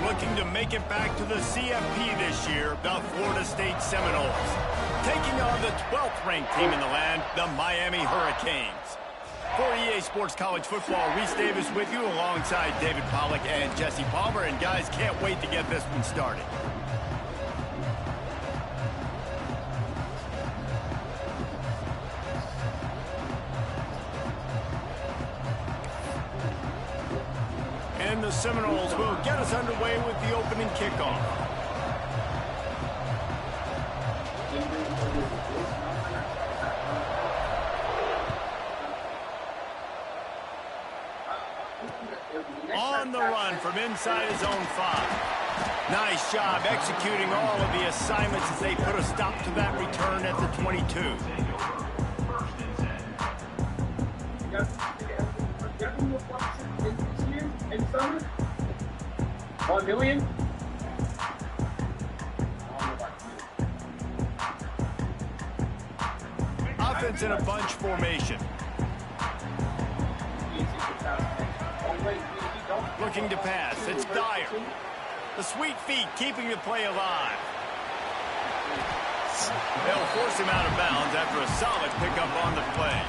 looking to make it back to the CFP this year, the Florida State Seminoles. Taking on the 12th ranked team in the land, the Miami Hurricanes. For EA Sports College Football, Reese Davis with you alongside David Pollack and Jesse Palmer. And guys, can't wait to get this one started. And the Seminoles will get us underway with the opening kickoff. On the run from inside his own 5. Nice job executing all of the assignments as they put a stop to that return at the 22. $1 million? Offense in a bunch formation. Looking to pass. It's Dyer. The sweet feet keeping the play alive. They'll force him out of bounds after a solid pickup on the play.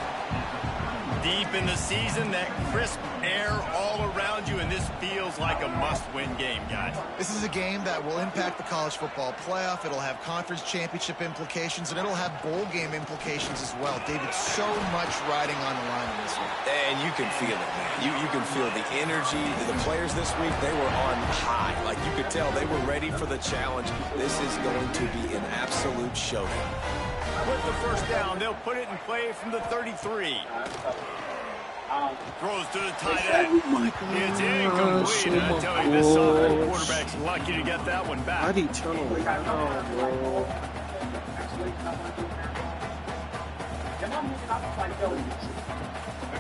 Deep in the season, that crisp air all around you, and this feels like a must-win game, guys. This is a game that will impact the college football playoff. It'll have conference championship implications, and it'll have bowl game implications as well. David, so much riding on the line in this one. And you can feel it, man. You can feel the energy. The players this week, they were on high. Like, you could tell they were ready for the challenge. This is going to be an absolute showdown. With the first down, they'll put it in play from the 33. Throws to the tight end. Oh my God. It's incomplete. And I tell you, this sophomore quarterback's lucky to get that one back. How do you turn away?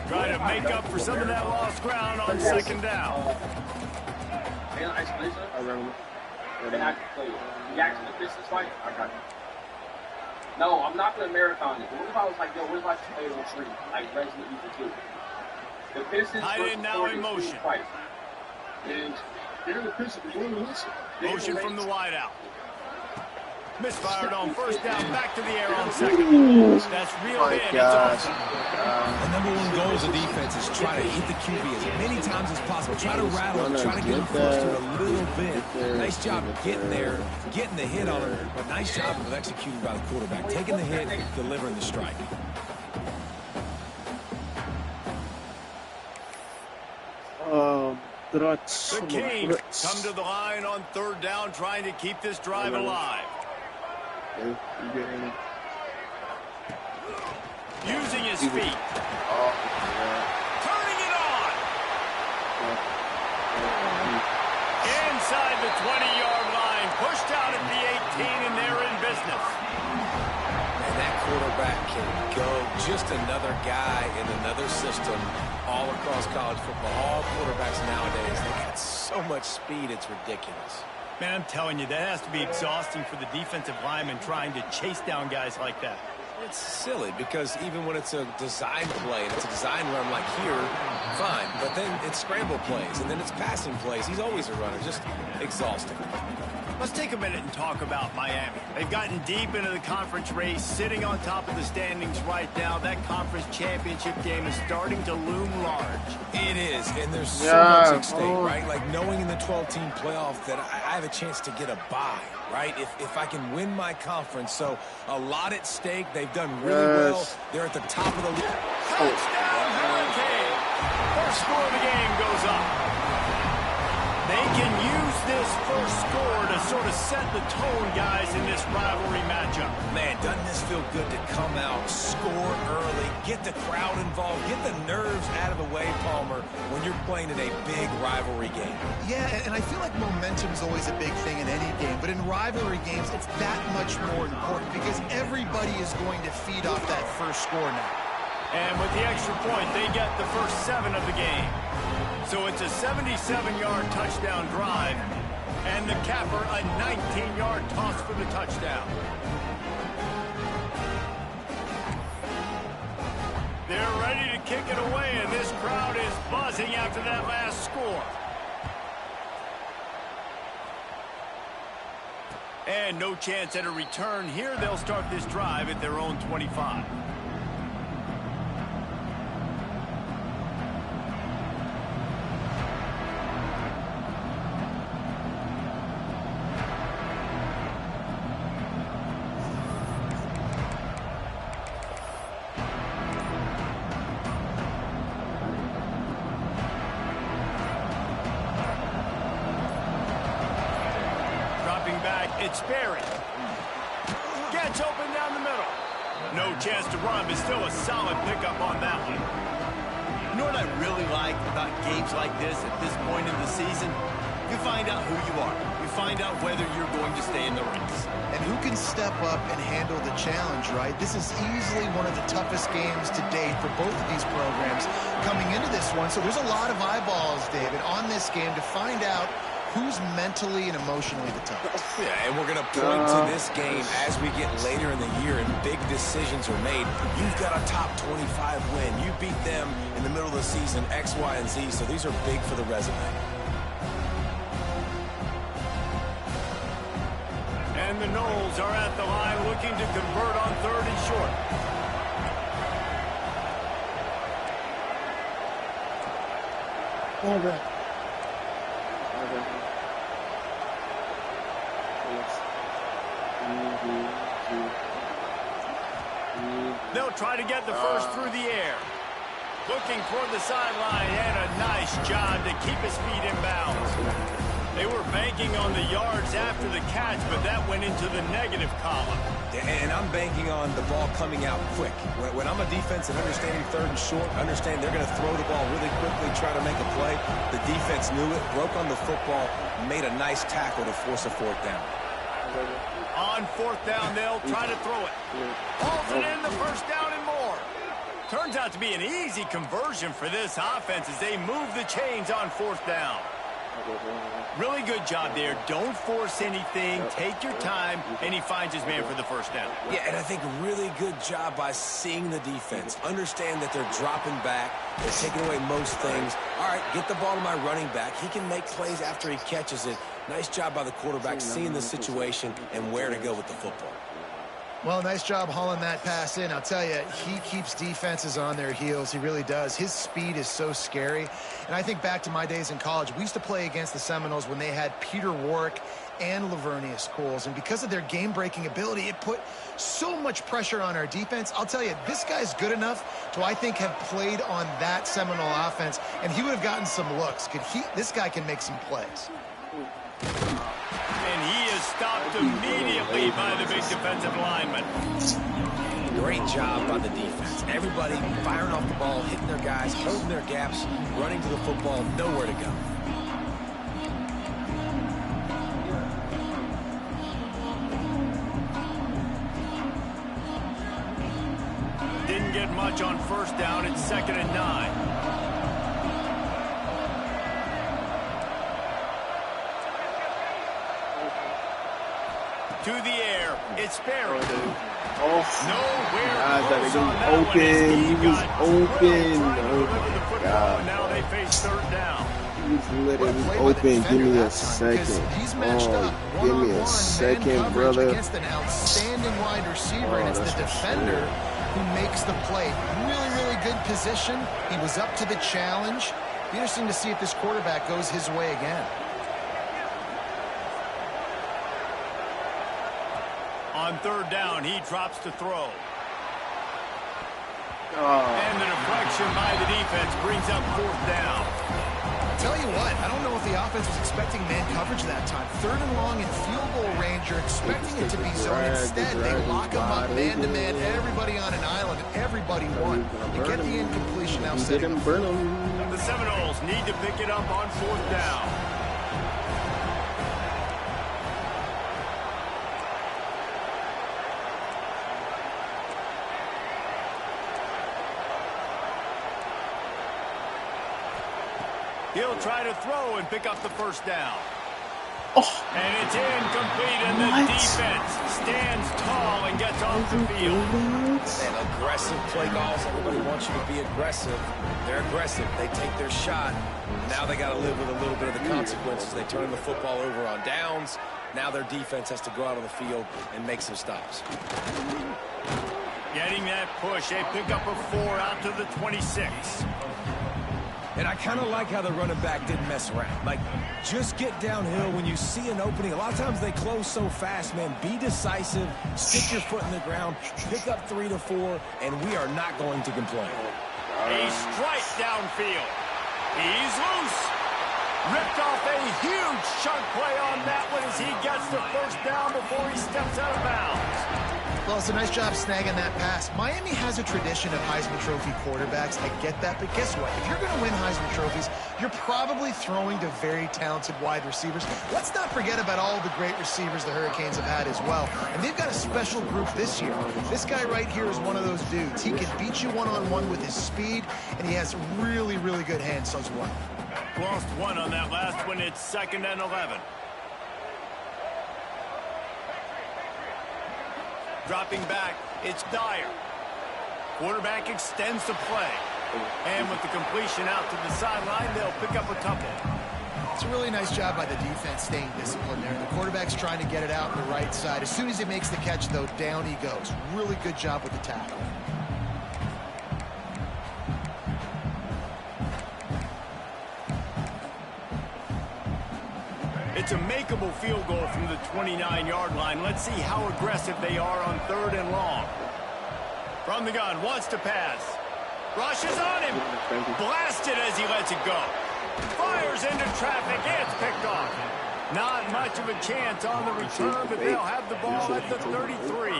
Trying to make up for some of that lost ground on second down. No, I'm not going to marathon it. What if I was like, yo, what if I played on 3? Like Resident Evil 2. The Pistons tight end now in motion. And they're the Pistons. Motion from the wideout. Misfired on first down, back to the air on second. That's real in. It's awesome. The number one goal as a defense is try to hit the QB as many times as possible. Try to rattle him, try to get him flustered a little bit. Nice job getting there, getting the hit on him, but nice job of executing by the quarterback. Taking the hit, delivering the strike. The Canes come to the line on third down, trying to keep this drive alive. Using his feet. Turning it on. Inside the 20-yard line. Pushed out at the 18, and they're in business. And that quarterback can go. Just another guy in another system all across college football. All quarterbacks nowadays, they got so much speed, it's ridiculous. Man, I'm telling you, that has to be exhausting for the defensive lineman trying to chase down guys like that. It's silly because even when it's a design play and it's a design run like here, fine. But then it's scramble plays and then it's passing plays. He's always a runner. Just exhausting. Let's take a minute and talk about Miami. They've gotten deep into the conference race, sitting on top of the standings right now. That conference championship game is starting to loom large. It is, and there's so much at stake, right? Like knowing in the 12-team playoff that I have a chance to get a bye, right? If I can win my conference. So a lot at stake. They've done really well. They're at the top of the league. Touchdown, Hurricane! First score of the game goes up. They can use this first score to sort of set the tone, guys, in this rivalry matchup. Man, doesn't this feel good to come out, score early, get the crowd involved, get the nerves out of the way, Palmer, when you're playing in a big rivalry game? Yeah, and I feel like momentum is always a big thing in any game, but in rivalry games, it's that much more important because everybody is going to feed off that first score now. And with the extra point, they get the first 7 of the game. So it's a 77-yard touchdown drive, and the capper a 19-yard toss for the touchdown. They're ready to kick it away, and this crowd is buzzing after that last score. And no chance at a return here. They'll start this drive at their own 25. It's Barry. Gets open down the middle. No chance to run, but still a solid pickup on that one. You know what I really like about games like this at this point in the season? You find out who you are. You find out whether you're going to stay in the race. And who can step up and handle the challenge, right? This is easily one of the toughest games to date for both of these programs coming into this one. So there's a lot of eyeballs, David, on this game to find out who's mentally and emotionally the toughest. Yeah, and we're going to point to this game as we get later in the year and big decisions are made. You've got a top 25 win. You beat them in the middle of the season, X, Y, and Z, so these are big for the resume. And the Noles are at the line looking to convert on 3rd and short. Over. They'll try to get the first through the air. Looking toward the sideline, and a nice job to keep his feet in bounds. They were banking on the yards after the catch, but that went into the negative column. And I'm banking on the ball coming out quick. When I'm a defense and understanding 3rd and short, understand they're going to throw the ball really quickly, try to make a play. The defense knew it, broke on the football, made a nice tackle to force a 4th down. On 4th down, they'll try to throw it. Hauls it in, the first down and more. Turns out to be an easy conversion for this offense as they move the chains on 4th down. Really good job there. Don't force anything. Take your time, and he finds his man for the first down. Yeah, and I think a really good job by seeing the defense. Understand that they're dropping back. They're taking away most things. All right, get the ball to my running back. He can make plays after he catches it. Nice job by the quarterback seeing the situation and where to go with the football. Well, nice job hauling that pass in. I'll tell you, he keeps defenses on their heels. He really does. His speed is so scary. And I think back to my days in college. We used to play against the Seminoles when they had Peter Warrick and Lavernius Coles. And because of their game-breaking ability, it put so much pressure on our defense. I'll tell you, this guy's good enough to, I think, have played on that Seminole offense. And he would have gotten some looks. This guy can make some plays. And he is stopped immediately by the big defensive lineman. Great job by the defense. Everybody firing off the ball, hitting their guys, holding their gaps, running to the football, nowhere to go. Didn't get much on 1st down. It's 2nd and 9. To the air, it's Barry. Nowhere close on that one. He was open. Oh my God. Now they face 3rd down. He's literally open. Give me a second. Oh, give me a second, brother. Against an outstanding wide receiver, and it's the defender who makes the play. Really, really good position. He was up to the challenge. Be interesting to see if this quarterback goes his way again. On 3rd down, he drops to throw. And the deflection by the defense brings up 4th down. Tell you what, I don't know if the offense was expecting man coverage that time. 3rd and long in field goal range, you're expecting it to be zone. Instead, they lock them up man-to-man, everybody on an island, and everybody won. You get the incompletion now. The Seminoles need to pick it up on 4th down. He'll try to throw and pick up the first down. And it's incomplete, and the defense stands tall and gets off the field. And aggressive play calls. Everybody wants you to be aggressive. They're aggressive. They take their shot. Now they got to live with a little bit of the consequences. They turn the football over on downs. Now their defense has to go out on the field and make some stops. Getting that push. They pick up a 4 out to the 26. And I kind of like how the running back didn't mess around. Like, just get downhill when you see an opening. A lot of times they close so fast, man. Be decisive. Stick your foot in the ground. Pick up 3 to 4, and we are not going to complain. A strike downfield. He's loose. Ripped off a huge chunk play on that one as he gets the first down before he steps out of bounds. Well, it's a nice job snagging that pass. Miami has a tradition of Heisman Trophy quarterbacks. I get that, but guess what? If you're going to win Heisman Trophies, you're probably throwing to very talented wide receivers. Let's not forget about all the great receivers the Hurricanes have had as well. And they've got a special group this year. This guy right here is one of those dudes. He can beat you one-on-one with his speed, and he has really, really good hands as well. Lost one on that last one. It's 2nd and 11. Dropping back, it's Dyer. Quarterback extends the play. And with the completion out to the sideline, they'll pick up a couple. It's a really nice job by the defense staying disciplined there. The quarterback's trying to get it out on the right side. As soon as he makes the catch, though, down he goes. Really good job with the tackle. It's a makeable field goal from the 29-yard line. Let's see how aggressive they are on 3rd and long. From the gun, wants to pass. Rushes on him. Blasted as he lets it go. Fires into traffic. It's picked off. Not much of a chance on the return, but they'll have the ball at the 33.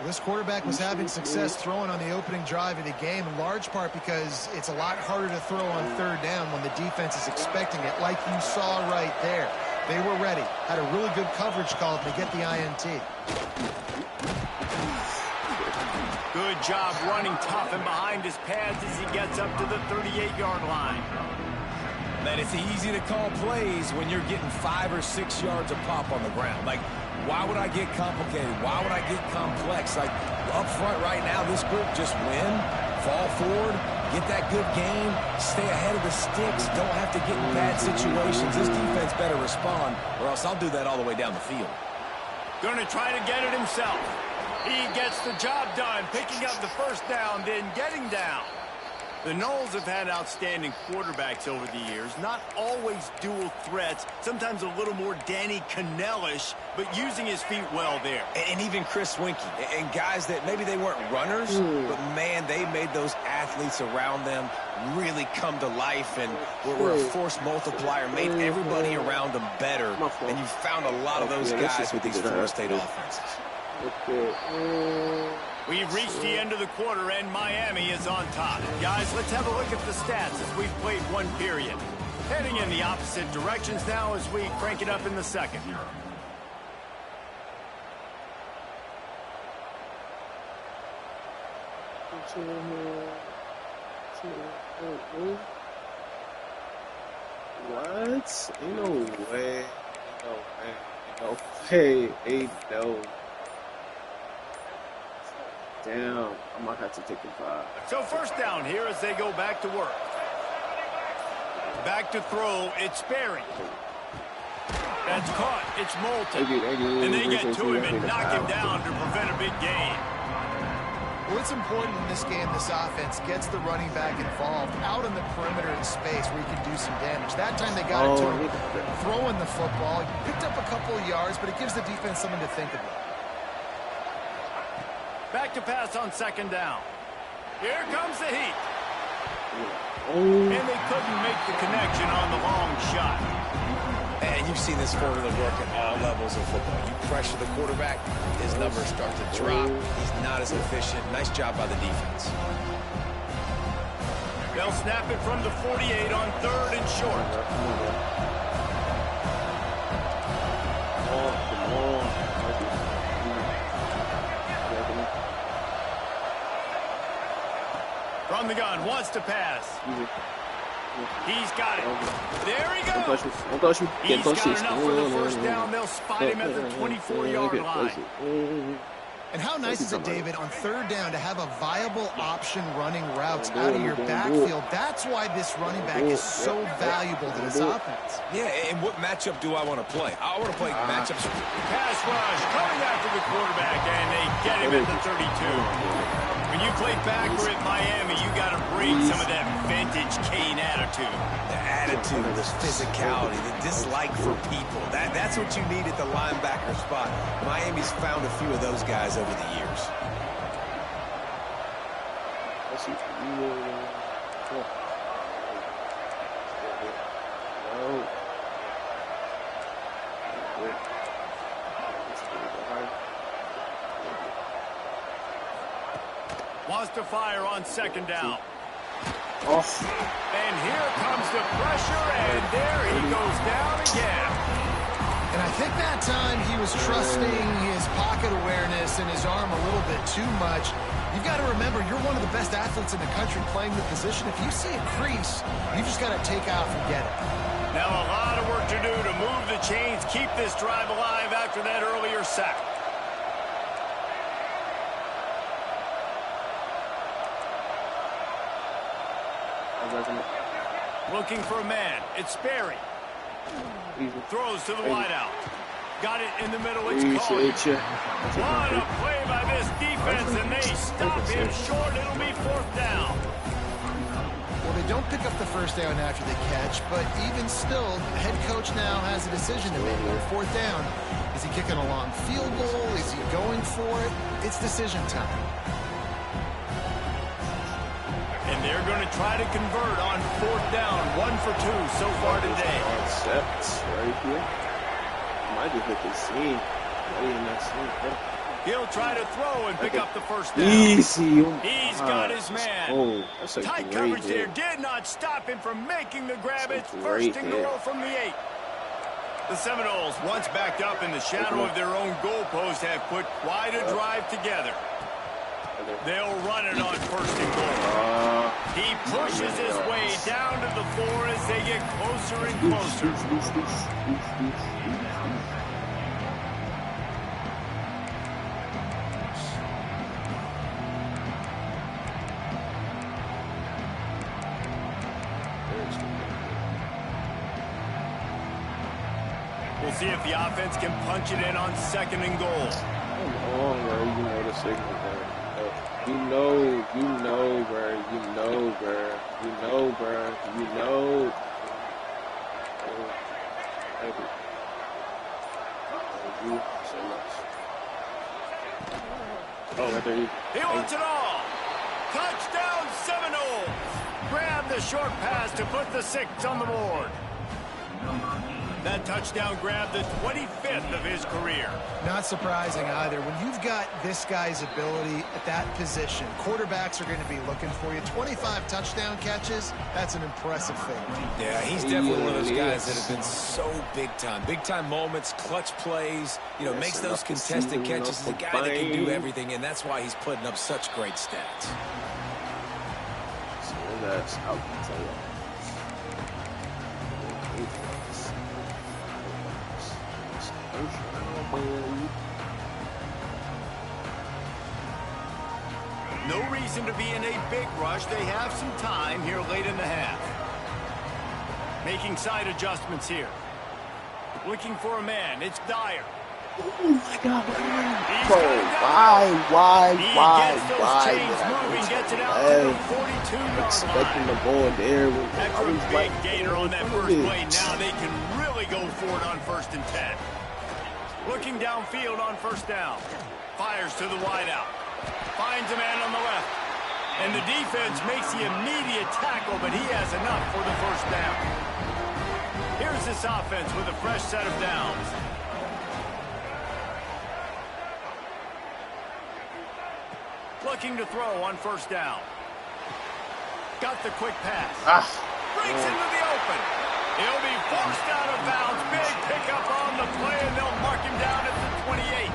This quarterback was having success throwing on the opening drive of the game, in large part because it's a lot harder to throw on 3rd down when the defense is expecting it, like you saw right there. They were ready. Had a really good coverage call to get the INT. Good job running tough and behind his pads as he gets up to the 38-yard line. Man, it's easy to call plays when you're getting 5 or 6 yards of pop on the ground. Like, why would I get complicated? Why would I get complex? Like, up front right now, this group just win, fall forward, get that good game, stay ahead of the sticks, don't have to get in bad situations. This defense better respond, or else I'll do that all the way down the field. Going to try to get it himself. He gets the job done, picking up the first down, then getting down. The Noles have had outstanding quarterbacks over the years, not always dual threats, sometimes a little more Danny Cannell-ish, but using his feet well there. And even Chris Winkie, and guys that maybe they weren't runners, but man, they made those athletes around them really come to life and were a force multiplier, made everybody around them better, and you found a lot of those guys with these Florida State offenses. We've reached the end of the quarter, and Miami is on top. Guys, let's have a look at the stats as we've played one period. Heading in the opposite directions now as we crank it up in the second. What? Ain't no way. No way. Ain't no. Damn, I might have to take a 5. So first down here as they go back to work. Back to throw, it's Sperry. That's caught, it's Moulton. And they get to him and knock him down to prevent a big gain. Well, it's important in this game this offense gets the running back involved out in the perimeter in space where he can do some damage. That time they got it to him throwing the football. He picked up a couple of yards, but it gives the defense something to think about. Back to pass on second down. Here comes the heat. And they couldn't make the connection on the long shot. And you've seen this formula work at all levels of football. You pressure the quarterback, his numbers start to drop. He's not as efficient. Nice job by the defense. They'll snap it from the 48 on 3rd and short. From the gun, wants to pass. He's got it. There he Don't goes. touch me. Don't touch me. He's Can't touch got this. enough for the first down. They'll spot him at the 24-yard line. And how nice is it, David, on third down to have a viable option running routes out of your backfield? That's why this running back is so valuable to this offense. Yeah, and what matchup do I want to play? I want to play matchups. Pass rush coming after the quarterback, and they get him at the 32. When you play backer at Miami, you got to bring some of that vintage Kane attitude. The attitude, the physicality, the dislike for people. That's what you need at the linebacker spot. Miami's found a few of those guys over the years. Wants to fire on second down. Off. And here comes the pressure, and there he goes down again. And I think that time he was trusting his pocket awareness and his arm a little bit too much. You've got to remember, you're one of the best athletes in the country playing the position. If you see a crease, you just got to take off and get it. Now a lot of work to do to move the chains, keep this drive alive after that earlier sack. Looking for a man. It's Sperry. Throws to the wideout. Got it in the middle. It's Collier. What a play by this defense, and they stop him short. It'll be fourth down. Well, they don't pick up the first down after the catch, but even still, the head coach now has a decision to make on fourth down. Is he kicking a long field goal? Is he going for it? It's decision time. And they're going to try to convert on fourth down. 1 for 2 so far today. Concepts right here. Might just hit the seam. He'll try to throw and pick up the first down. Easy. He's got his man. Oh, that's a tight great coverage hit. there. Did not stop him from making the grab. That's It's a great first and goal hit. from the 8. The Seminoles, once backed up in the shadow of their own goalpost, have put quite a drive together. They'll run it on first and goal. He pushes his way down to the 4 as they get closer and closer. We'll see if the offense can punch it in on second and goal. Come on, bro. You know the signal, bro. You know, bro. You know, bro. You know. Thank you so much. Oh, right there. He wants it all. Touchdown Seminoles. Grab the short pass to put the 6 on the board. That touchdown grabbed the 25th of his career. Not surprising either. When you've got this guy's ability at that position, quarterbacks are going to be looking for you. 25 touchdown catches, that's an impressive thing. Yeah, he's definitely one of those guys that have been so big time. Big time moments, clutch plays, makes those contested catches. He's a guy that can do everything, and that's why he's putting up such great stats. So that's out. No reason to be in a big rush. They have some time here late in the half. Making side adjustments here. Looking for a man. It's Dyer. Oh my God! Bro, why? Gets those chains moving, gets it out to the 42-yard Expecting line. the ball there. Extra big gainer on that first play. Now they can really go for it on 1st and 10. Looking downfield on first down. Fires to the wideout. Finds a man on the left. And the defense makes the immediate tackle, but he has enough for the first down. Here's this offense with a fresh set of downs. Looking to throw on first down. Got the quick pass. Breaks into the open. He'll be forced out of bounds. Big pickup on the play, and they'll mark him down at the 28.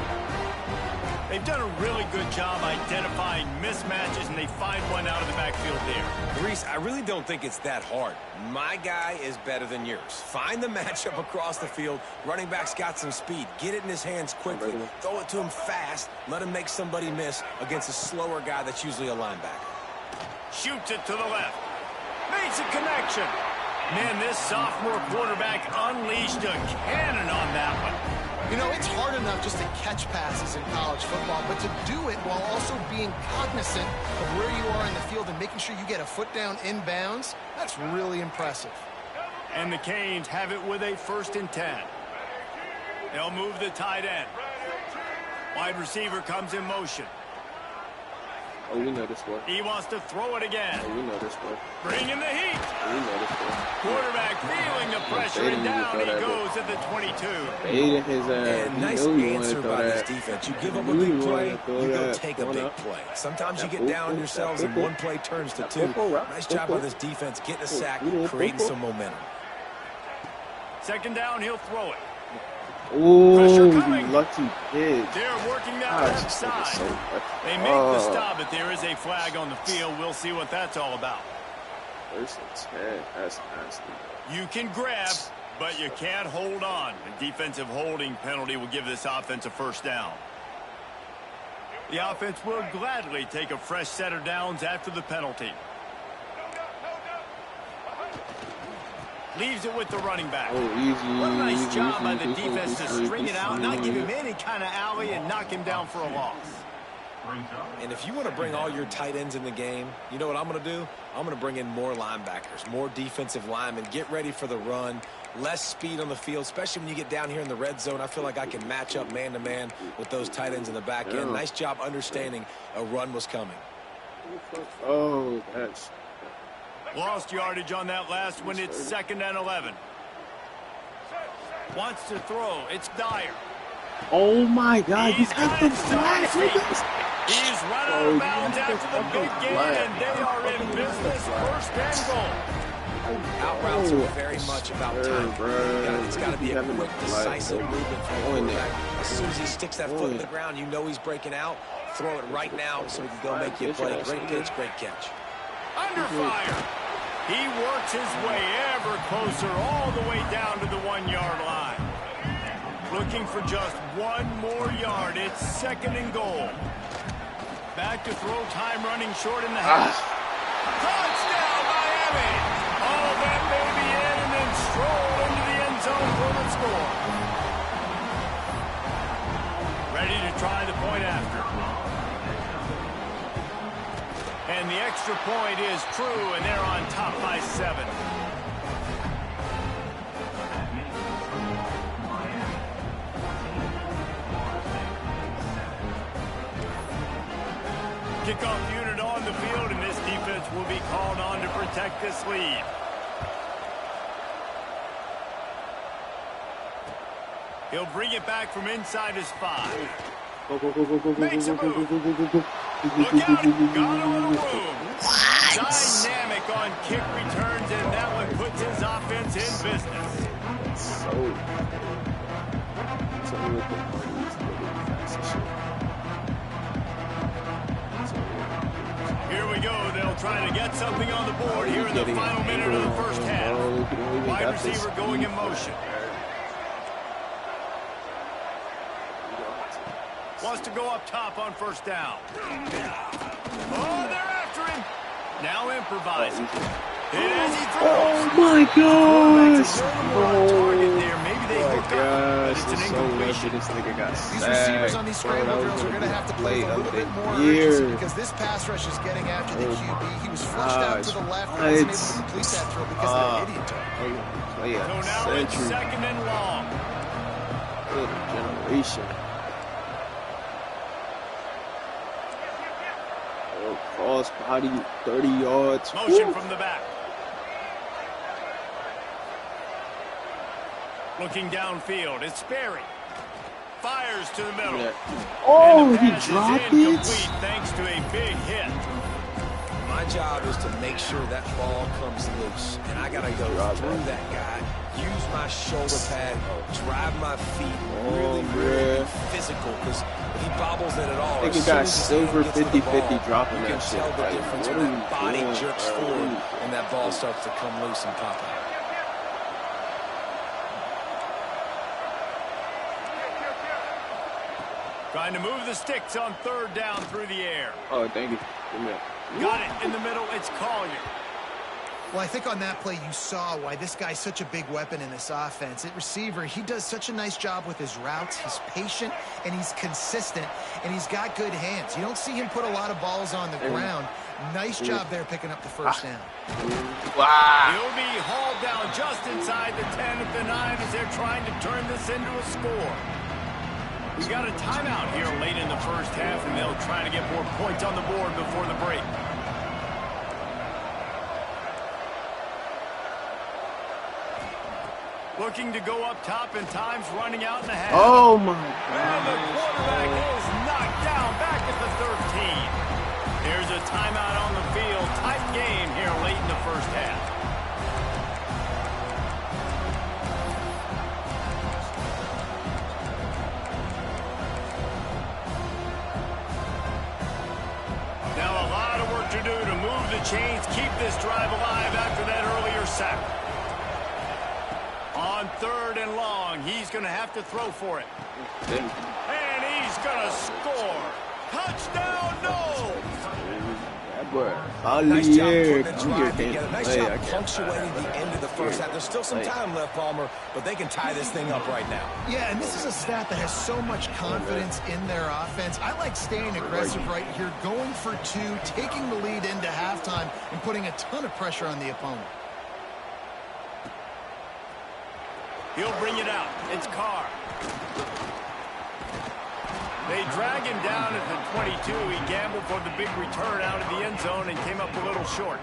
They've done a really good job identifying mismatches, and they find one out of the backfield there. Reese, I really don't think it's that hard. My guy is better than yours. Find the matchup across the field. Running back's got some speed. Get it in his hands quickly. Throw it to him fast. Let him make somebody miss against a slower guy that's usually a linebacker. Shoots it to the left. Makes a connection. Man, this sophomore quarterback unleashed a cannon on that one. You know, it's hard enough just to catch passes in college football, but to do it while also being cognizant of where you are in the field and making sure you get a foot down inbounds, that's really impressive. And the Canes have it with a 1st and 10. They'll move the tight end. Wide receiver comes in motion. Oh, we know this one. He wants to throw it again. Oh, we know this one. Bringing the heat. Oh, we know this one. Quarterback feeling the pressure, and down he goes at the 22. Baiting his ass. And nice answer by this defense. You give up a big play, you go take a big play. Sometimes you get down on yourselves and one play turns to two. Nice job by this defense getting a sack, creating some momentum. 2nd down, he'll throw it. Oh, you lucky kid. They're working that left side. They make the stop, but there is a flag on the field. We'll see what that's all about. 1st and 10. That's nasty. You can grab, but you can't hold on. A defensive holding penalty will give this offense a 1st down. The offense will gladly take a fresh set of downs after the penalty. Leaves it with the running back. Oh, easy. What a nice job by the defense to string it out, not give him any kind of alley, and knock him down for a loss. And if you want to bring all your tight ends in the game, you know what I'm going to do? I'm going to bring in more linebackers, more defensive linemen, get ready for the run, less speed on the field, especially when you get down here in the red zone. I feel like I can match up man-to-man with those tight ends in the back end. Nice job understanding a run was coming. Oh, that's... Lost yardage on that last one. It's 2nd and 11. Wants to throw. It's Dyer. Oh, my God. He's got the flag. He's run out of bounds after the big game, and they are in business. 1st and goal. Out routes are very much about time. It's got to be a quick, decisive movement from the quarterback. As soon as he sticks that foot in the ground, you know he's breaking out. Throw it right now so he can go make you a play. Great pitch, great catch. Under fire. He works his way ever closer all the way down to the 1-yard line. Looking for just one more yard. It's 2nd and goal. Back to throw time, running short in the half. Touchdown, Miami! All that baby in and then stroll into the end zone for the score. Ready to try the point after. And the extra point is true, and they're on top by 7. Kickoff unit on the field, and this defense will be called on to protect this lead. He'll bring it back from inside his 5. Makes a move. Look out, got a little room. Dynamic on kick returns, and that one puts his offense in business. Here we go. They'll try to get something on the board here in the final minute of the 1st half. Wide receiver going in motion. Wants to go up top on 1st down. Oh, they're after him. Now improvising. As he throws. Oh, my gosh. Maybe they hook up, but it's an incompletion. This nigga got These receivers on these scramble drills are going to have to play a little bit more urgency because this pass rush is getting after the QB. He was flushed out to the left and wasn't able to complete that throw because of the idiot target. So now it's 2nd and long. Good generation. Cross body, 30 yards. Motion Woo. from the back. Looking downfield, it's Sperry. Fires to the middle. Yeah. Oh, he dropped it? Thanks to a big hit. My job is to make sure that ball comes loose. And I got to go through that guy, use my shoulder pad, drive my feet really, really physical, because if he bobbles it at all, I think you got silver 50-50 dropping you can that shit. tell the Like, difference what when are that you body doing, jerks bro? forward and that ball starts to come loose and pop out. Trying to move the sticks on third down through the air. Oh, thank you. Got it in the middle. It's Collier. Well, I think on that play you saw why this guy's such a big weapon in this offense. At receiver, he does such a nice job with his routes. He's patient, and he's consistent, and he's got good hands. You don't see him put a lot of balls on the ground. Nice job there picking up the first down. Wow. He'll be hauled down just inside the 10 at the 9 as they're trying to turn this into a score. We got a timeout here late in the first half, and they'll try to get more points on the board before the break. Looking to go up top, and time's running out in the half. Oh, my And the God. quarterback is knocked down back at the 13. There's a timeout on the field. Tight game here late in the first half. Now a lot of work to do to move the chains, keep this drive alive after that earlier sack. On third and long, he's going to have to throw for it. And he's going to score. Touchdown, no! Nice job putting the drive together. Nice job punctuating the end of the first half. There's still some time left, Palmer, but they can tie this thing up right now. Yeah, and this is a stat that has so much confidence in their offense. I like staying aggressive right here, going for two, taking the lead into halftime, and putting a ton of pressure on the opponent. He'll bring it out. It's Carr. They drag him down at the 22. He gambled for the big return out of the end zone and came up a little short.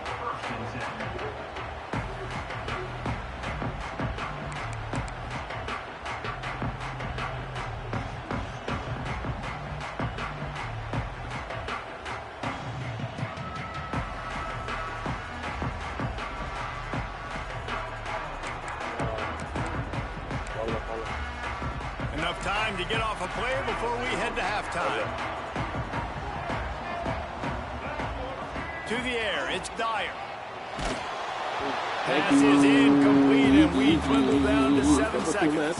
Enough time to get off a play before we head to halftime. To the air, it's Dyer. Pass is incomplete, and we dwindle down to 7 seconds.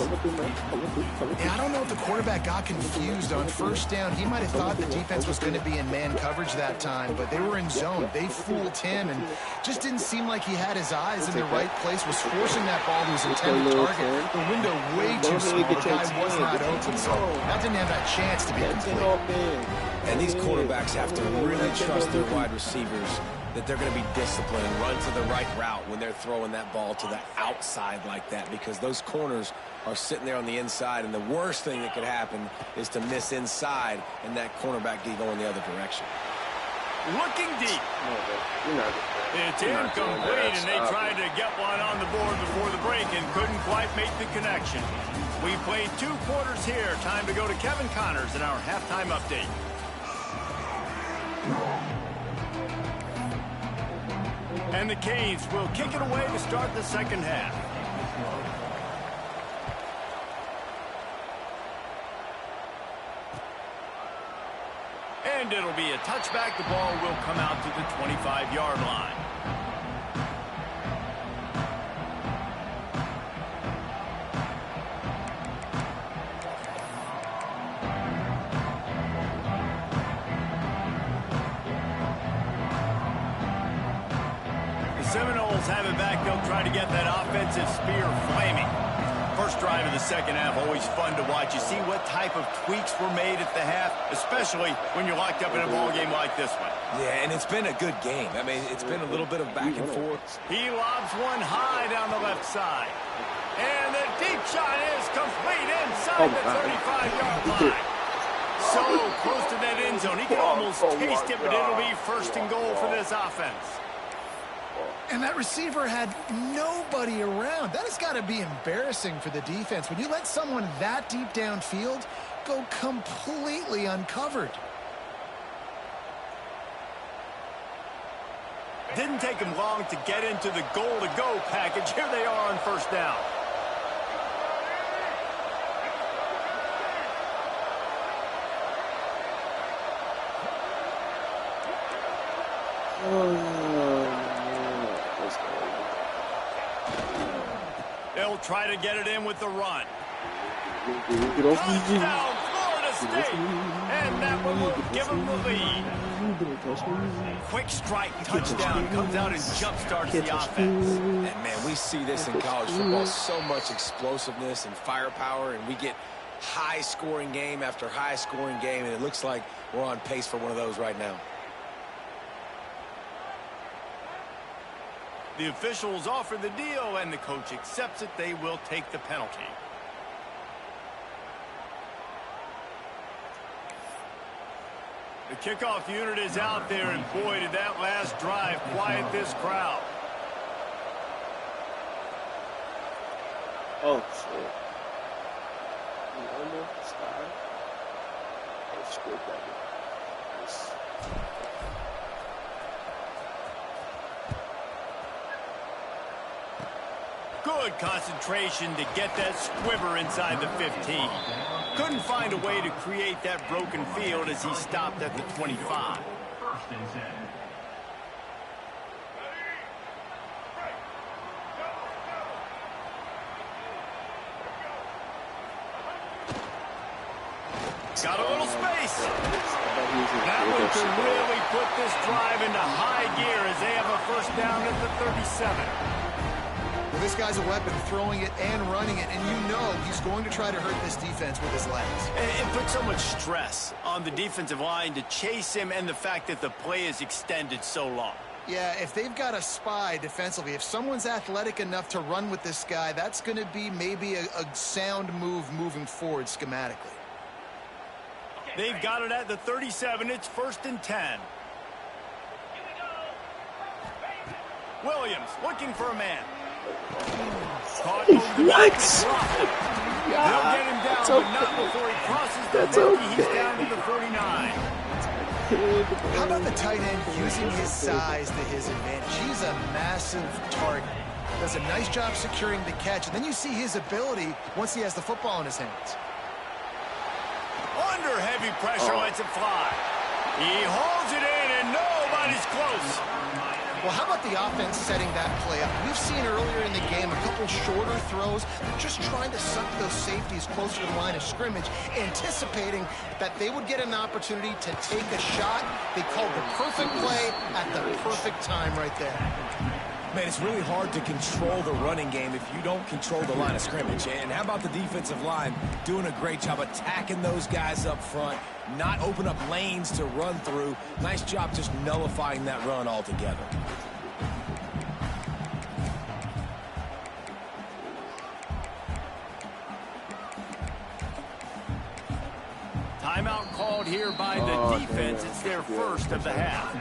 Yeah, I don't know if the quarterback got confused on first down. He might have thought the defense was going to be in man coverage that time, but they were in zone. They fooled him, and just didn't seem like he had his eyes in the right place, was forcing that ball to his intended target. The window way too small. The guy was not open, so that didn't have that chance to be complete. And these quarterbacks have to really trust their wide receivers that they're going to be disciplined and run to the right route when they're throwing that ball to the outside like that, because those corners are sitting there on the inside, and the worst thing that could happen is to miss inside and that cornerback be going the other direction. Looking deep. It's incomplete, and they tried to get one on the board before the break and couldn't quite make the connection. We played 2 quarters here. Time to go to Kevin Connors in our halftime update. And the Canes will kick it away to start the second half. And it'll be a touchback. The ball will come out to the 25-yard line. Seminoles have it back. They'll try to get that offensive spear flaming. First drive of the second half, always fun to watch. You see what type of tweaks were made at the half, especially when you're locked up in a ball game like this one. Yeah, and it's been a good game. I mean, it's been a little bit of back and forth. He lobs one high down the left side. And the deep shot is complete inside the 35-yard line. So close to that end zone. He can almost taste it, but it'll be first and goal for this offense. And that receiver had nobody around. That has got to be embarrassing for the defense. When you let someone that deep downfield go completely uncovered. Didn't take him long to get into the goal-to-go package. Here they are on first down. Let's go. They'll try to get it in with the run. Touchdown, Florida State! And that one will give them the lead. Quick strike touchdown comes out and jumpstarts the offense. And, man, we see this in college football. So much explosiveness and firepower, and we get high-scoring game after high-scoring game, and it looks like we're on pace for one of those right now. The officials offer the deal, and the coach accepts it. They will take the penalty. The kickoff unit is out there, and boy, did that last drive quiet this crowd. Oh, shit. Stop. Oh, screw that. Good concentration to get that squiver inside the 15. Couldn't find a way to create that broken field as he stopped at the 25. Got a little space. That one could really put this drive into high gear as they have a first down at the 37. Well, this guy's a weapon, throwing it and running it, and you know he's going to try to hurt this defense with his legs. It puts so much stress on the defensive line to chase him, and the fact that the play is extended so long. Yeah, if they've got a spy defensively, if someone's athletic enough to run with this guy, that's going to be maybe a sound move moving forward schematically. They've got it at the 37. It's 1st and 10. Williams looking for a man. Caught over the back. They'll get him down, but not before he crosses the 50. He's down to the 49. How about the tight end using his size to his advantage? He's a massive target. Does a nice job securing the catch, and then you see his ability once he has the football in his hands. Under heavy pressure, lets it fly. He holds it in, and nobody's close. Well, how about the offense setting that play up? We've seen earlier in the game a couple shorter throws. They're just trying to suck those safeties closer to the line of scrimmage, anticipating that they would get an opportunity to take a shot. They called the perfect play at the perfect time right there. Man, it's really hard to control the running game if you don't control the line of scrimmage. And how about the defensive line doing a great job attacking those guys up front, not open up lanes to run through. Nice job just nullifying that run altogether. Timeout called here by the defense. It's their first of the half.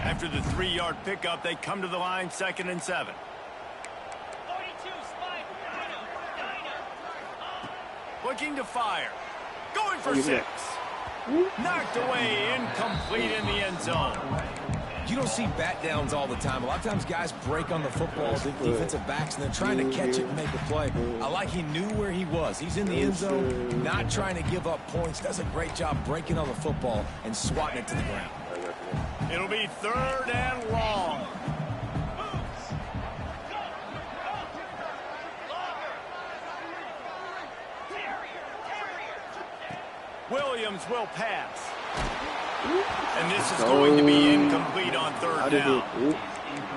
After the 3-yard pickup, they come to the line, 2nd and 7. Looking to fire. Going for 6. Knocked away, incomplete in the end zone. You don't see bat downs all the time. A lot of times guys break on the football, the defensive backs, and they're trying to catch it and make a play. I like he knew where he was. He's in the end zone, not trying to give up points. Does a great job breaking on the football and swatting it to the ground. It'll be 3rd and long. Williams will pass. And this is going to be incomplete on 3rd down.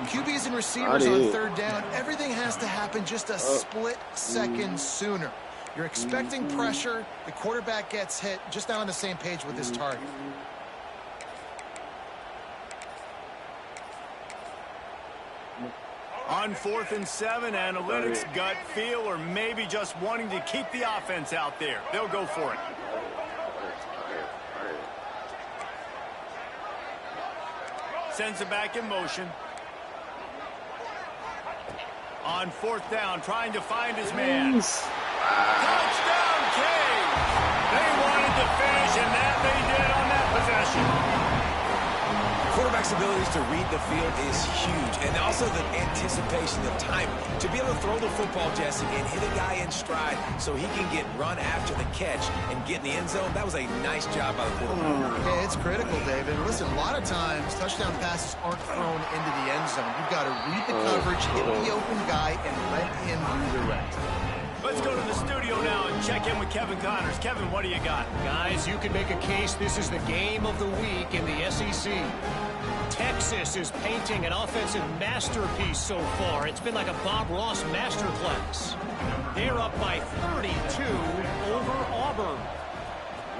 QBs and receivers on 3rd down, everything has to happen just a split second sooner. You're expecting pressure, the quarterback gets hit, just not on the same page with his target. On 4th and 7, analytics, gut feel, or maybe just wanting to keep the offense out there. They'll go for it. Sends it back in motion. On 4th down, trying to find his man. Touchdown, Cage! They wanted to finish, and that they did on that possession. Quarterback flexibility to read the field is huge, and also the anticipation, the time to be able to throw the football, Jesse, and hit a guy in stride so he can get run after the catch and get in the end zone. That was a nice job by the quarterback. Yeah, it's critical, David. Listen, a lot of times touchdown passes aren't thrown into the end zone. You've got to read the coverage, hit the open guy, and let him do the rest. Let's go to the studio now and check in with Kevin Connors. Kevin, what do you got? Guys, you can make a case this is the game of the week in the SEC. Texas is painting an offensive masterpiece so far. It's been like a Bob Ross masterclass. They're up by 32 over Auburn.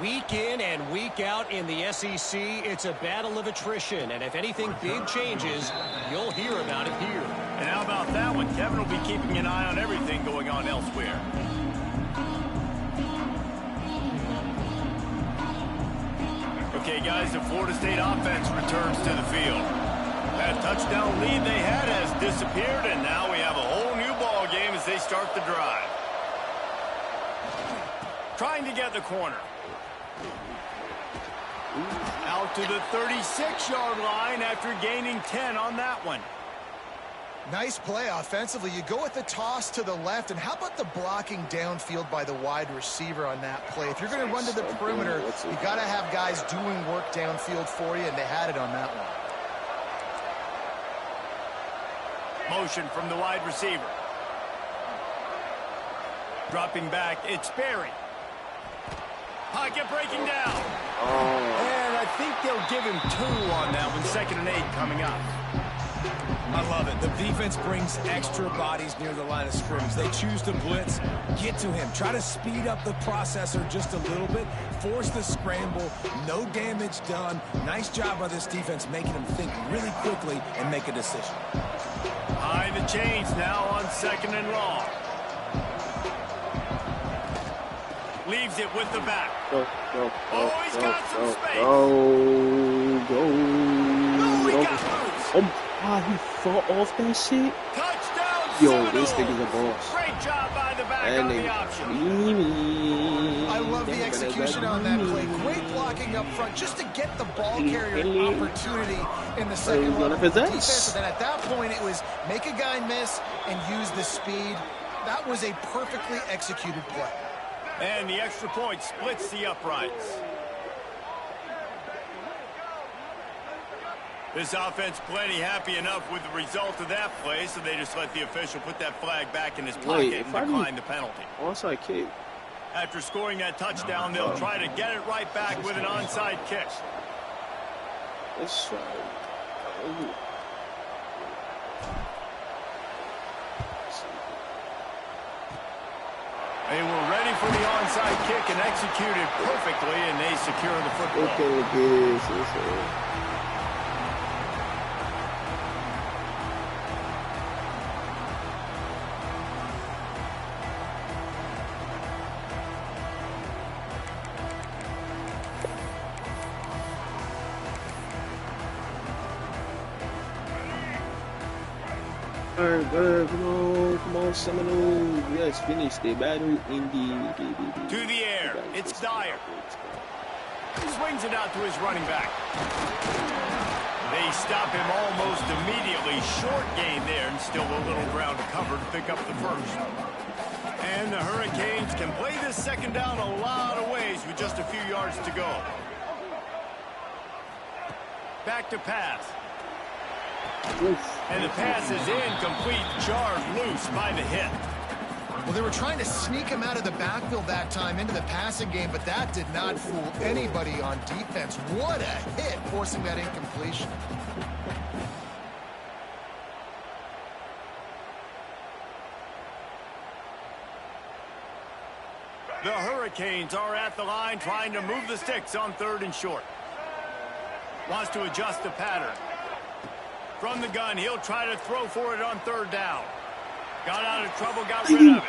Week in and week out in the SEC, it's a battle of attrition. And if anything big changes, you'll hear about it here. And how about that one? Kevin will be keeping an eye on everything going on elsewhere. Okay, guys, the Florida State offense returns to the field. That touchdown lead they had has disappeared, and now we have a whole new ball game as they start the drive. Trying to get the corner. Out to the 36-yard line after gaining 10 on that one. Nice play offensively. You go with the toss to the left, and how about the blocking downfield by the wide receiver on that play? If you're going to run to the perimeter, you got to have guys doing work downfield for you, and they had it on that one. Motion from the wide receiver. Dropping back, it's Berry. Pocket breaking down. And I think they'll give him 2 on that one. 2nd and 8 coming up. I love it. The defense brings extra bodies near the line of scrimmage. They choose to blitz, get to him, try to speed up the processor just a little bit, force the scramble, no damage done. Nice job by this defense making him think really quickly and make a decision. High the chains now on 2nd and long. Leaves it with the back. Oh, he's got some space. Go. He got loose. Oh, he fought off that shit. Touchdown, Yo, Seminoles. this nigga's a boss. Great job by the back And on they the option. I love the execution on that play. Great blocking up front just to get the ball carrier an opportunity in the second level of defense. And at that point, it was make a guy miss and use the speed. That was a perfectly executed play. And the extra point splits the uprights. This offense plenty happy enough with the result of that play, so they just let the official put that flag back in his pocket and decline the penalty. Onside kick. After scoring that touchdown, they'll try to get it right back with an onside kick. Let's try. They were ready for the onside kick and executed perfectly, and they secure the football. Okay, Alright, good. Come on, Seminoles. Yes, finish the battle indeed. To the air, it's Dyer. He swings it out to his running back. They stop him almost immediately. Short gain there, and still a little ground to cover to pick up the first. And the Hurricanes can play this second down a lot of ways with just a few yards to go. Back to pass. And the pass is incomplete, jarred loose by the hit. Well, they were trying to sneak him out of the backfield that time into the passing game, but that did not fool anybody on defense. What a hit, forcing that incompletion. The Hurricanes are at the line trying to move the sticks on 3rd and short. Wants to adjust the pattern. From the gun, he'll try to throw for it on 3rd down. Got out of trouble, got rid of it.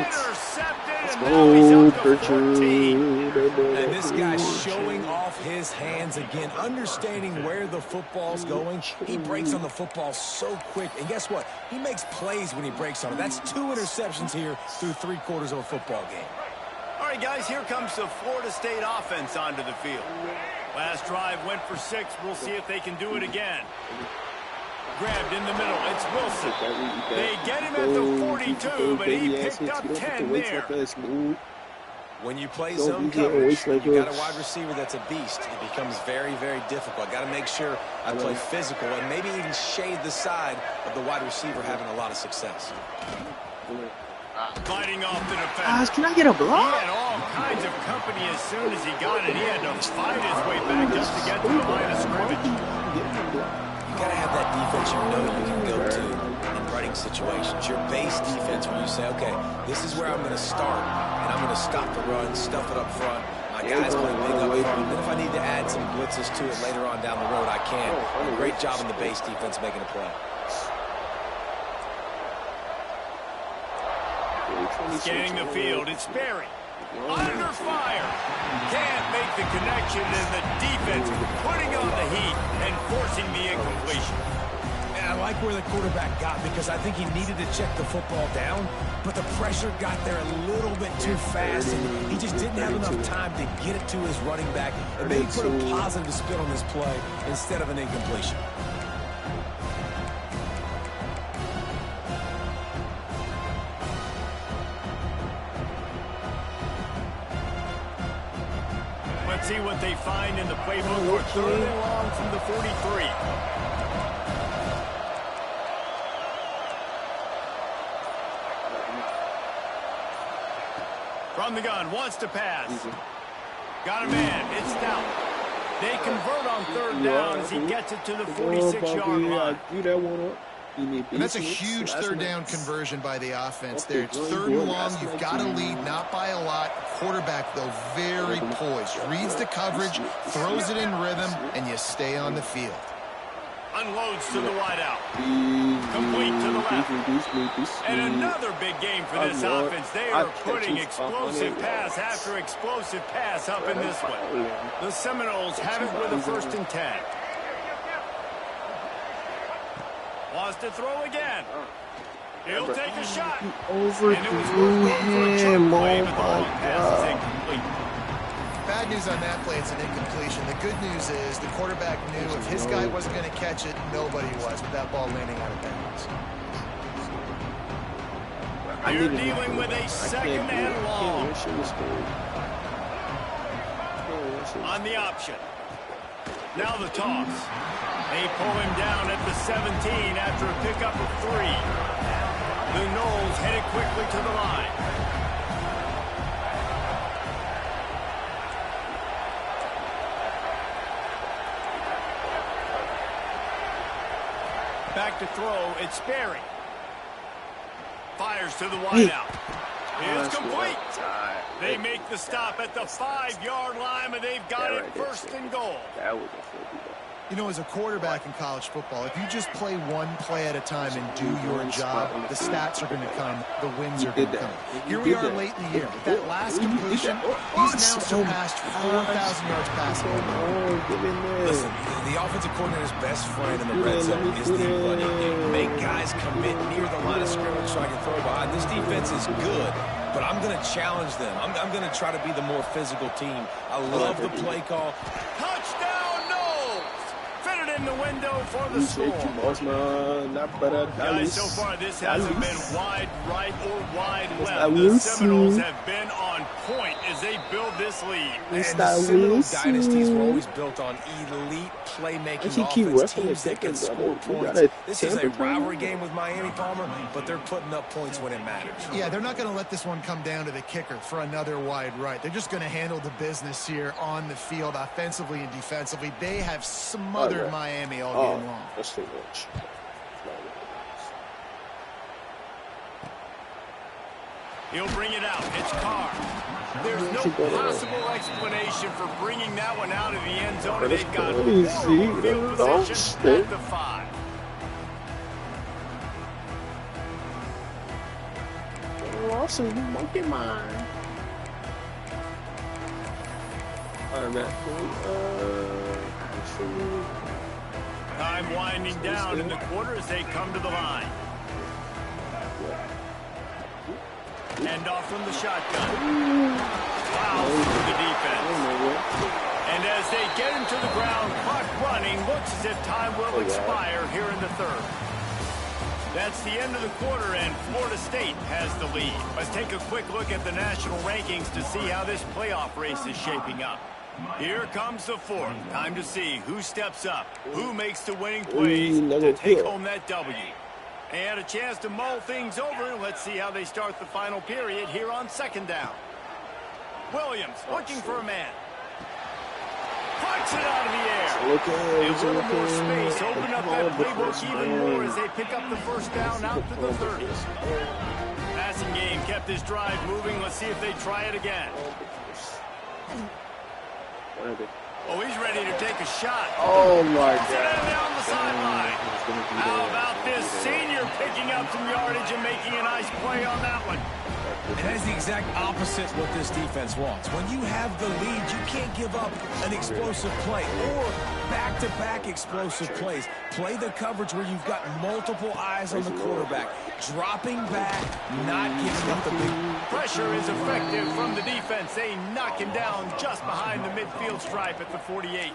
Intercepted, and now he's up to 14. And this guy's showing off his hands again, understanding where the football's going. He breaks on the football so quick, and guess what? He makes plays when he breaks on it. That's 2 interceptions here through 3 quarters of a football game. All right, guys, here comes the Florida State offense onto the field. Last drive went for 6. We'll see if they can do it again. Grabbed in the middle. It's Wilson. They get him at the 42, but he picked up 10 there. When you play zone coverage, you got a wide receiver that's a beast. It becomes very, very difficult. Got to make sure I play physical and maybe even shade the side of the wide receiver having a lot of success. Fighting off the defense. Can I get a block? He had all kinds of company as soon as he got it. He had to fight his way back just to get to the line of scrimmage. You got to have that defense you know you can go to in running situations. Your base defense where you say, okay, this is where I'm going to start, and I'm going to stop the run, stuff it up front. My guys play big up front. Then if I need to add some blitzes to it later on down the road, I can. A great job in the base defense making a play. Scanning the field, it's Berry. Under fire. Can't make the connection, and the defense putting on the heat and forcing the incompletion. And I like where the quarterback got because I think he needed to check the football down, but the pressure got there a little bit too fast, and he just didn't have enough time to get it to his running back and maybe put a positive spin on this play instead of an incompletion. Let's see what they find in the playbook for 3rd and long from the 43. From the gun, wants to pass. Got a man, it's Stout. They convert on 3rd down as he gets it to the 46-yard line. And that's a huge 3rd down conversion by the offense there. It's 3rd and long. You've got to lead, not by a lot. Quarterback, though, very poised. Reads the coverage, throws it in rhythm, and you stay on the field. Unloads to the wideout. Complete to the left. And another big game for this offense. They are putting explosive pass after explosive pass up in this one. The Seminoles have it with a 1st and 10. Wants to throw again. He'll take a shot. And it was worth going for a chunk play, but the long pass is incomplete. Bad news on that play, it's an incompletion. The good news is the quarterback knew if his guy wasn't going to catch it, nobody was with that ball landing out of bounds. You're dealing with a 2nd and long. On the option. Now the toss. They pull him down at the 17 after a pickup of 3. The Noles headed quickly to the line. Back to throw, it's Berry. Fires to the wideout. It's complete. They make the stop at the 5-yard line, and they've got it 1st and goal. You know, as a quarterback in college football, if you just play one play at a time and do your job, the stats are going to come, the wins are going to come. Here we are late in the year. With that last completion, he's now surpassed 4,000 yards passing. Listen, the offensive coordinator's best friend in the red zone is the running game. Make guys commit near the line of scrimmage so I can throw behind. This defense is good, but I'm going to challenge them. I'm going to try to be the more physical team. I love the play call. Touchdown, Noles! Fitted in the window for the score. Guys, so far this hasn't been wide right or wide left. The Seminoles have been on point as they build this lead. And the Seminole dynasties were always built on elite playmaking offense, teams that can score points. This is a rivalry game with Miami, Palmer, but they're putting up points when it matters. Yeah, they're not going to let this one come down to the kicker for another wide right. They're just going to handle the business here on the field, offensively and defensively. They have smothered Miami all game long. That's too much. He'll bring it out. It's Carr. There's no possible explanation for bringing that one out of the end zone. And they've got horrible field position at the 5. Awesome, monkey mine. All right, man. Time winding down in the quarter as they come to the line. Hand off from the shotgun. Wow, through the defense. And as they get him to the ground, clock running, looks as if time will expire here in the third. That's the end of the quarter, and Florida State has the lead. Let's take a quick look at the national rankings to see how this playoff race is shaping up. Here comes the fourth. Time to see who steps up, who makes the winning plays to take home that W. And a chance to mull things over. Let's see how they start the final period here on second down. Williams looking for a man. Puts it out of the air. A little more space. Open up that playbook even more as they pick up the first down out to the 30s. Passing game kept this drive moving. Let's see if they try it again. Oh, he's ready to take a shot. Oh, my God. Down the sideline. How about this senior picking up some yardage and making a nice play on that one? And that is the exact opposite what this defense wants. When you have the lead, you can't give up an explosive play or back-to-back explosive plays. Play the coverage where you've got multiple eyes on the quarterback. Dropping back, not giving up the big. Pressure is effective from the defense. They knock him down just behind the midfield stripe at the 48.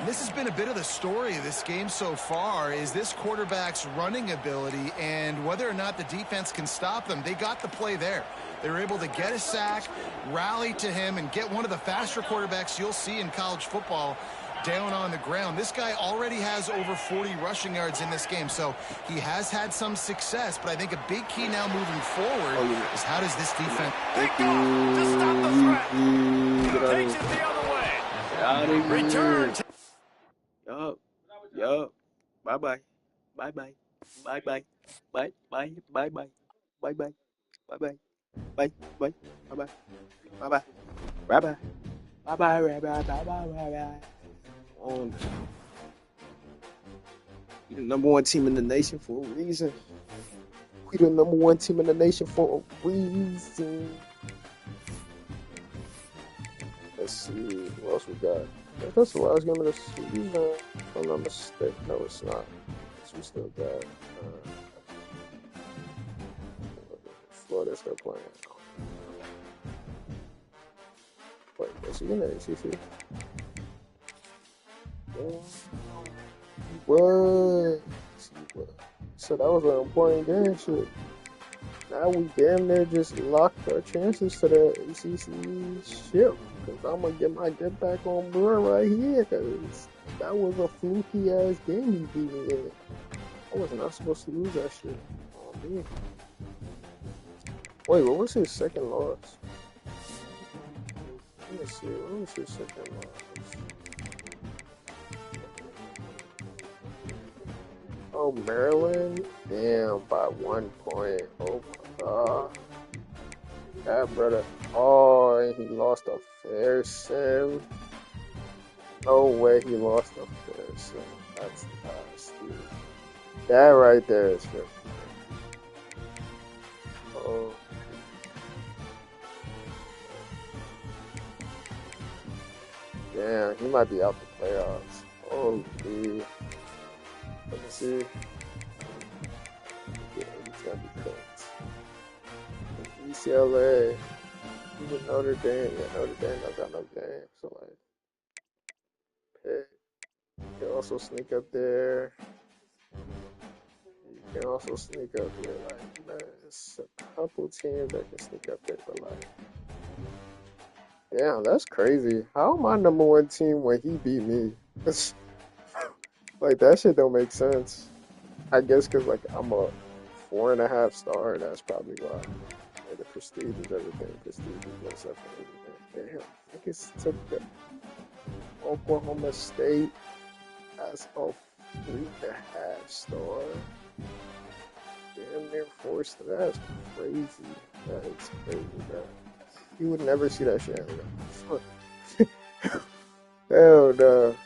This has been a bit of the story of this game so far, is this quarterback's running ability and whether or not the defense can stop them. They got the play there. They were able to get a sack, rally to him, and get one of the faster quarterbacks you'll see in college football down on the ground. This guy already has over 40 rushing yards in this game, so he has had some success, but I think a big key now moving forward is how does this defense... Picked off to stop the threat. Takes it the other way. Return. Yup. Bye-bye. Bye-bye. Bye-bye. Bye-bye. Bye-bye. Bye-bye. Bye-bye. Bye-bye. Bye-bye. Bye-bye. Bye-bye. Bye-bye. Bye-bye. On. We the number one team in the nation for a reason. We the number one team in the nation for a reason. Let's see what else we got. That's the last game of the season, if I'm not mistaken. No, it's not. We still got Florida still playing. Wait, what's he in there? ACC? What? So that was an important game, shit. Now we damn near just locked our chances to the ACC ship. Because I'm going to get my get back on board right here. Because that was a fluky ass game he beat me in. I was not supposed to lose that shit. Oh, man. Wait, what was his second loss? Let me see. What was his second loss? Oh, Maryland? Damn, by 1 point. Oh, my God. That brother. Oh, and he lost a fair sim. No way he lost a fair sim. That's nasty. That right there is fair. Oh. Damn, he might be out the playoffs. Oh, dude. Let me see. Yeah, he's gonna be cooked. UCLA. Even Notre Dame. Yeah, Notre Dame not got no game. So, like, Pitt. You can also sneak up there. You can also sneak up there. Like, man, it's a couple teams that can sneak up there, but, like, damn, that's crazy. How am I number one team when he beat me? Like, that shit don't make sense. I guess because, like, I'm a 4.5 star. That's probably why. Like, the prestige is everything. Prestige is what's up and everything. Damn, I guess took the Oklahoma State as a 3.5 star. Damn near forced. That's crazy. That is crazy, bro. You would never see that shit. Hell no.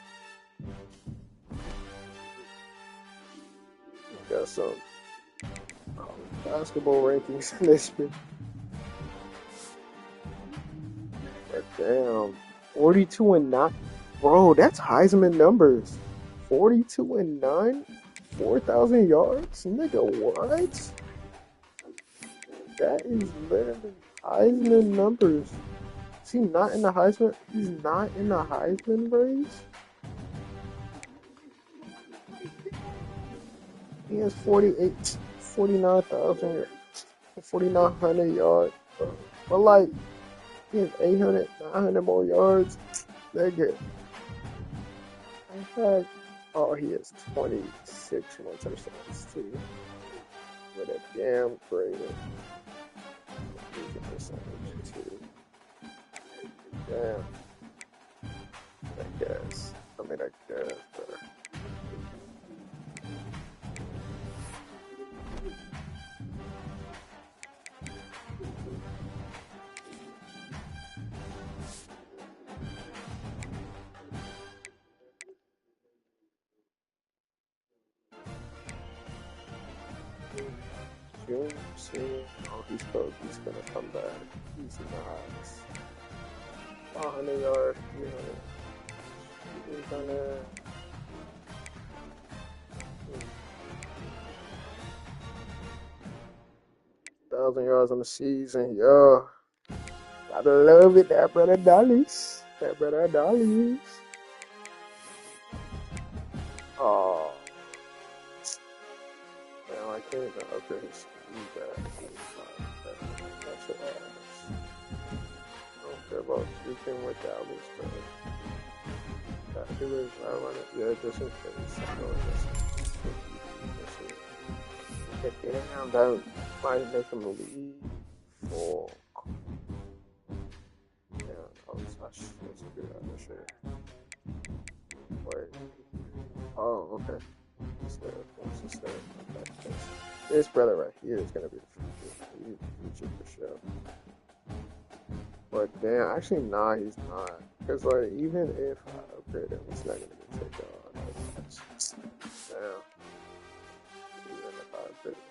Got some basketball rankings in this shit. But damn, 42-9, bro. That's Heisman numbers. 42-9, 4,000 yards, nigga. What? That is literally Heisman numbers. Is he not in the Heisman? He's not in the Heisman race? He has 49,000, 4,900 yards. But like, he has 800, 900 more yards. They're good. Oh, he has 26 more touchdowns too. With a damn great percentage too. Damn. I guess. I guess, but oh, he's gonna come back. He's nice. 100 yards, 300. He's gonna. 1,000 yards on the season, yo. Gotta love it, that brother Dollies. That brother Dollies. Oh. Man, I can't even upgrade his speed back. That's your ass. I don't care about shooting with Dallas, but gotta do is I run it. Yeah, just in case. I know it's damn, that might make him leave for. Yeah, I was supposed to do that this year. Wait. Oh, okay. This brother right here is gonna be the future for sure. But damn, actually, nah, he's not. Cause like, even if I upgrade him, it's not gonna be taken on. Damn. Even if I upgrade him.